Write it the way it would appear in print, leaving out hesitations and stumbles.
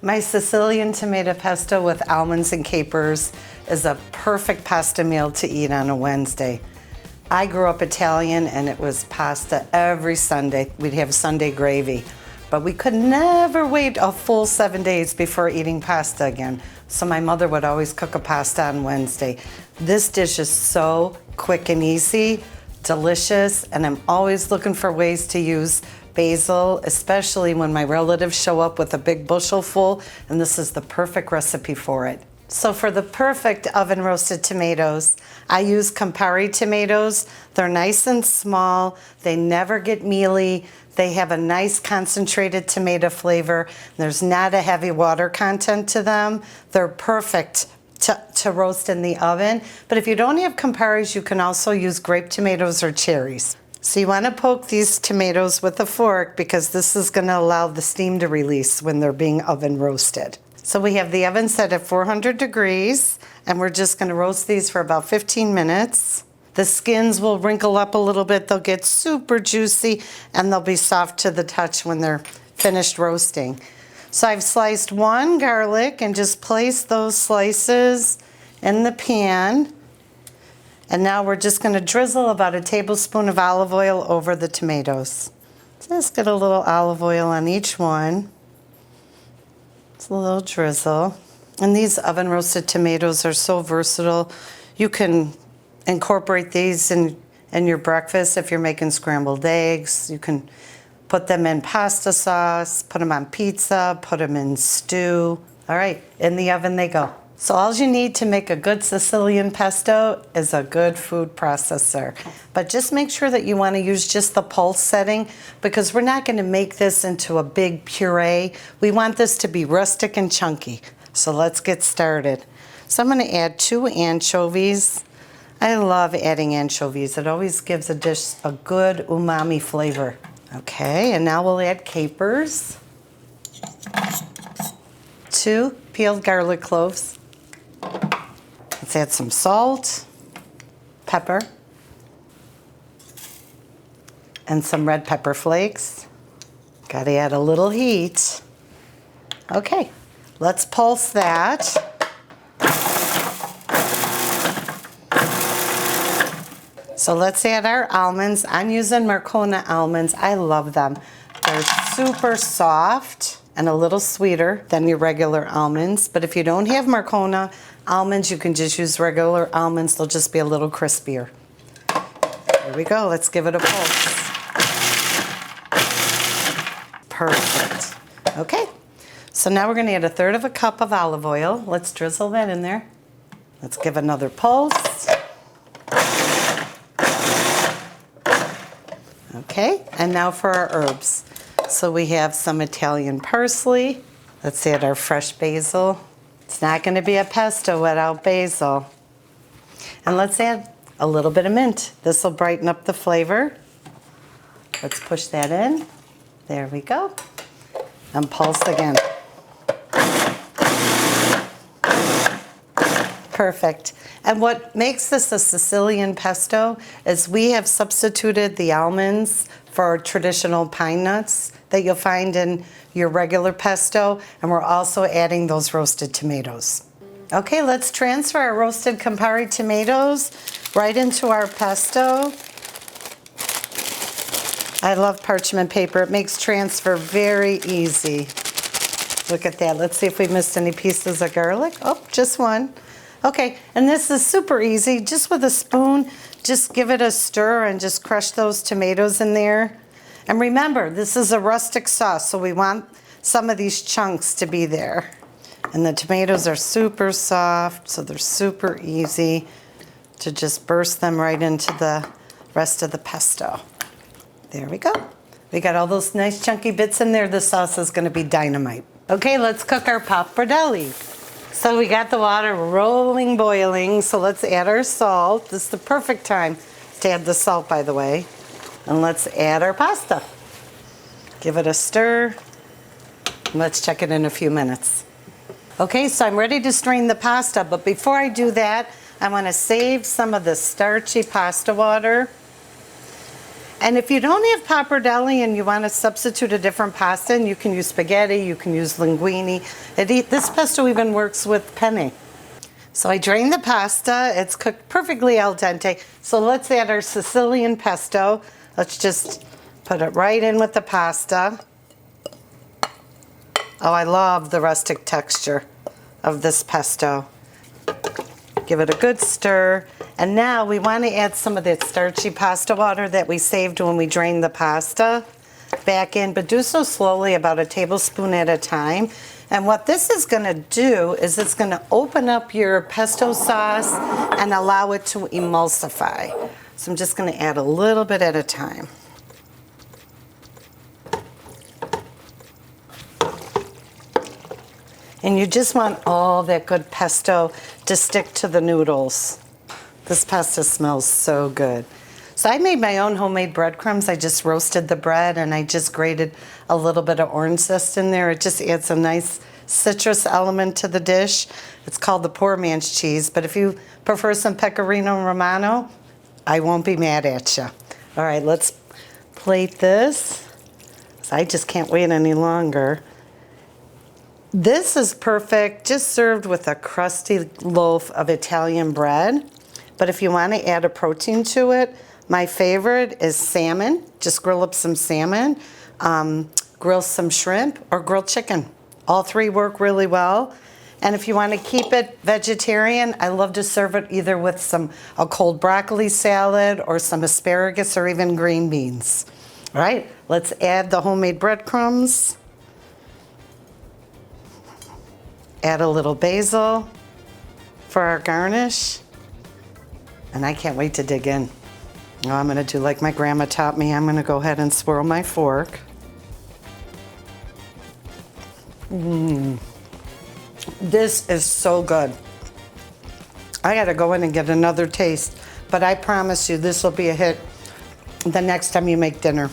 My Sicilian tomato pesto with almonds and capers is a perfect pasta meal to eat on a Wednesday. I grew up Italian and it was pasta every Sunday. We'd have Sunday gravy, but we could never wait a full 7 days before eating pasta again. So my mother would always cook a pasta on Wednesday. This dish is so quick and easy, delicious, and I'm always looking for ways to use basil, especially when my relatives show up with a big bushel full, and this is the perfect recipe for it. So for the perfect oven roasted tomatoes, I use Campari tomatoes. They're nice and small, they never get mealy, they have a nice concentrated tomato flavor, there's not a heavy water content to them. They're perfect to roast in the oven, but if you don't have Camparis, you can also use grape tomatoes or cherries. So you want to poke these tomatoes with a fork because this is going to allow the steam to release when they're being oven roasted. So we have the oven set at 400 degrees and we're just going to roast these for about 15 minutes. The skins will wrinkle up a little bit, they'll get super juicy and they'll be soft to the touch when they're finished roasting. So I've sliced one garlic and just placed those slices in the pan. And now we're just going to drizzle about a tablespoon of olive oil over the tomatoes. Just get a little olive oil on each one. It's a little drizzle. And these oven roasted tomatoes are so versatile. You can incorporate these in your breakfast if you're making scrambled eggs. You can put them in pasta sauce, put them on pizza, put them in stew. All right, in the oven they go. So all you need to make a good Sicilian pesto is a good food processor. But just make sure that you want to use just the pulse setting because we're not going to make this into a big puree. We want this to be rustic and chunky. So let's get started. So I'm going to add 2 anchovies. I love adding anchovies. It always gives a dish a good umami flavor. Okay, and now we'll add capers. 2 peeled garlic cloves. Let's add some salt, pepper, and some red pepper flakes. Got to add a little heat. Okay, let's pulse that. So let's add our almonds. I'm using Marcona almonds. I love them. They're super soft and a little sweeter than your regular almonds. But if you don't have Marcona almonds, you can just use regular almonds. They'll just be a little crispier. There we go. Let's give it a pulse. Perfect. Okay. So now we're going to add 1/3 cup of olive oil. Let's drizzle that in there. Let's give another pulse. Okay. And now for our herbs. So we have some Italian parsley. Let's add our fresh basil. It's not going to be a pesto without basil. And let's add a little bit of mint. This will brighten up the flavor. Let's push that in. There we go. And pulse again. Perfect. And what makes this a Sicilian pesto is we have substituted the almonds for traditional pine nuts that you'll find in your regular pesto, and we're also adding those roasted tomatoes. Okay, let's transfer our roasted Campari tomatoes right into our pesto. I love parchment paper. It makes transfer very easy. Look at that. Let's see if we missed any pieces of garlic. Oh, just one. Okay, and this is super easy. Just with a spoon, just give it a stir and just crush those tomatoes in there. And remember, this is a rustic sauce, so we want some of these chunks to be there. And the tomatoes are super soft, so they're super easy to just burst them right into the rest of the pesto. There we go. We got all those nice chunky bits in there. The sauce is going to be dynamite. Okay, let's cook our pappardelle. So we got the water rolling, boiling, so let's add our salt. This is the perfect time to add the salt, by the way. And let's add our pasta. Give it a stir. Let's check it in a few minutes. Okay, so I'm ready to strain the pasta, but before I do that, I want to save some of the starchy pasta water. And if you don't have pappardelle and you want to substitute a different pasta, and you can use spaghetti, you can use linguine. This pesto even works with penne. So I drained the pasta. It's cooked perfectly al dente. So let's add our Sicilian pesto. Let's just put it right in with the pasta. Oh, I love the rustic texture of this pesto. Give it a good stir. And now we want to add some of that starchy pasta water that we saved when we drained the pasta back in, but do so slowly, about a tablespoon at a time. And what this is going to do is it's going to open up your pesto sauce and allow it to emulsify. So I'm just going to add a little bit at a time. And you just want all that good pesto to stick to the noodles. This pasta smells so good. So I made my own homemade breadcrumbs. I just roasted the bread and I just grated a little bit of orange zest in there. It just adds a nice citrus element to the dish. It's called the poor man's cheese, but if you prefer some pecorino romano, I won't be mad at you. All right, let's plate this. So I just can't wait any longer. This is perfect, just served with a crusty loaf of Italian bread. But if you want to add a protein to it, my favorite is salmon. Just grill up some salmon, grill some shrimp, or grilled chicken. All three work really well. And if you want to keep it vegetarian, I love to serve it either with a cold broccoli salad or some asparagus or even green beans. All right, let's add the homemade breadcrumbs. Add a little basil for our garnish. And I can't wait to dig in. Now I'm gonna do like my grandma taught me. I'm gonna go ahead and swirl my fork. This is so good. I gotta go in and get another taste, but I promise you this will be a hit the next time you make dinner.